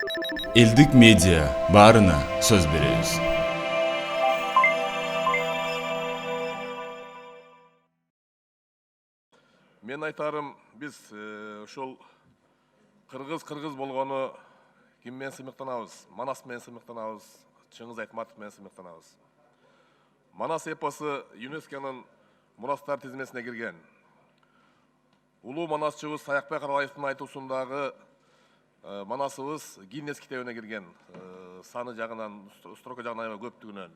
Элдик медиа баарына сөз беребиз. Мен айтарым, biz ошол кыргыз болгону ким менен сыймыктанабыз? Манас менен сыймыктанабыз, Чыңгыз Айтматов менен сыймыктанабыз. Манас эпосу ЮНЕСКОнун мурастар тизмесине кирген. Улуу манасчыбыз Саякбай Карабаевдин айтуусундагы манасыбыз Гиннес китебине кирген. Саны жагынан, строка жагынан көптүгүнөн.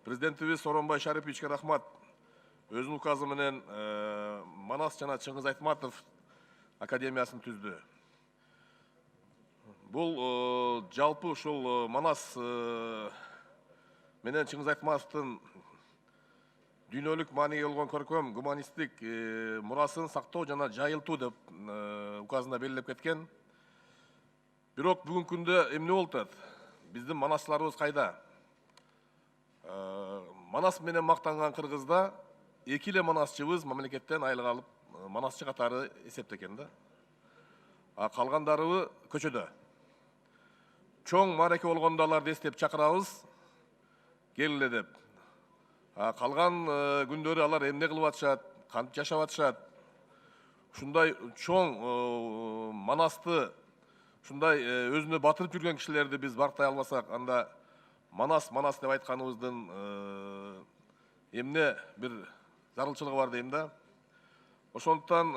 Президентибиз Сооронбай Шариповичке рахмат. Өзүнүн указы менен Манас жана Чыңгыз Айтматов академиясын түздү. Бул жалпы ушул Манас менен Чыңгыз Айтматовдун дүйнөлүк мааниге болгон көркөм гуманисттик мурасын сактоо жана жайылтуу деп указында белгилеп кеткен. Бирок бүгүнкү күндө эмне болуп атат? Биздин манасчыларыбыз кайда? Манас менен мактанган кыргызда эки эле манасчыбыз мамлекеттен айлык алып манасчы катары эсептекен да. Калгандарыбы көчөдө. Чоң маареке болгондо аларды эстеп чакырабыз, келгиле деп. Калган күндөрү алар эмне кылып атышат, кантип жашап атышат? Ушундай чоң манасты, ушундай өзүнө батырып жүргөн кишилерди биз барктай албасак, анда Манас деп айтканыбыздын эмне бир зарылчылыгы бар дейм да. Ошондуктан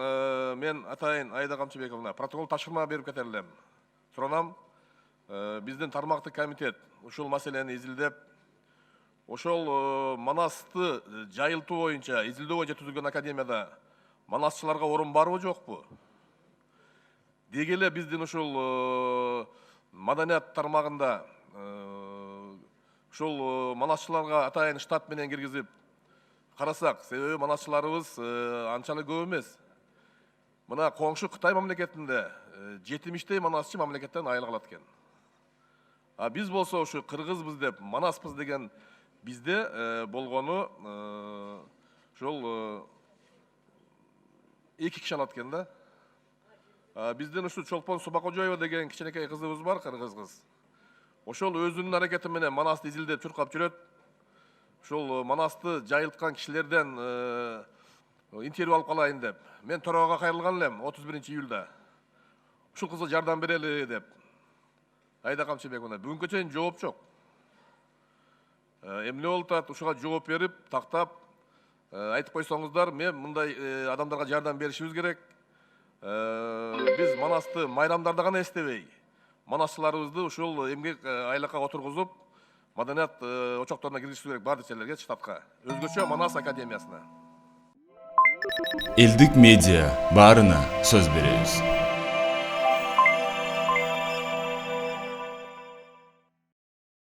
мен атайын Аида Камчыбековна протокол тапшырма берип кетер элем. Суранам, биздин тармактык комитет ушул маселени изилдеп, ошол Манасты жайылтуу боюнча, изилдөө боюнча түзүлгөн академияда манасчыларга орун барбы жокпу? Деги эле биздин ушул маданият тармагында ушул манасчыларга атайын штат менен киргизип карасак, себеби манасчыларыбыз анчалык көп эмес. Мына коңшу Кытай мамлекетинде 70 манасчы мамлекеттен айлык алат экен. Биз болсо ушу кыргызбыз деп, манаспыз деген бизде болгону ошол 2 киши алат экен да. Биздин ушу Чолпон Субакожоева деген кичинекей кызыбыз бар, кыргыз кыз. Ошол өзүнүн аракети менен Манасты изилдеп чуркап жүрөт. Ошол Манасты жайылткан кишилерден интервью алып калайын деп. Мен төрөгага кайрылган элем 31-июлда. Ушул кызга жардам берели деп. Аида Камчыбековна, бүгүнкү чейин жооп жок. Эмне болуп атат? Ушуга жооп берип, тактап айтып койсоңуздар, мен мындай адамдарга жардам беришибиз керек. Биз Манасты майрамдарда гана эстебей, манасчыларыбызды ушул эмгек айлыкка отургузуп, маданият очокторуна киргизиш керек бардык жерлерге, штатка. Өзгөчө Манас академиясына. Элдик медиа баарына сөз беребиз.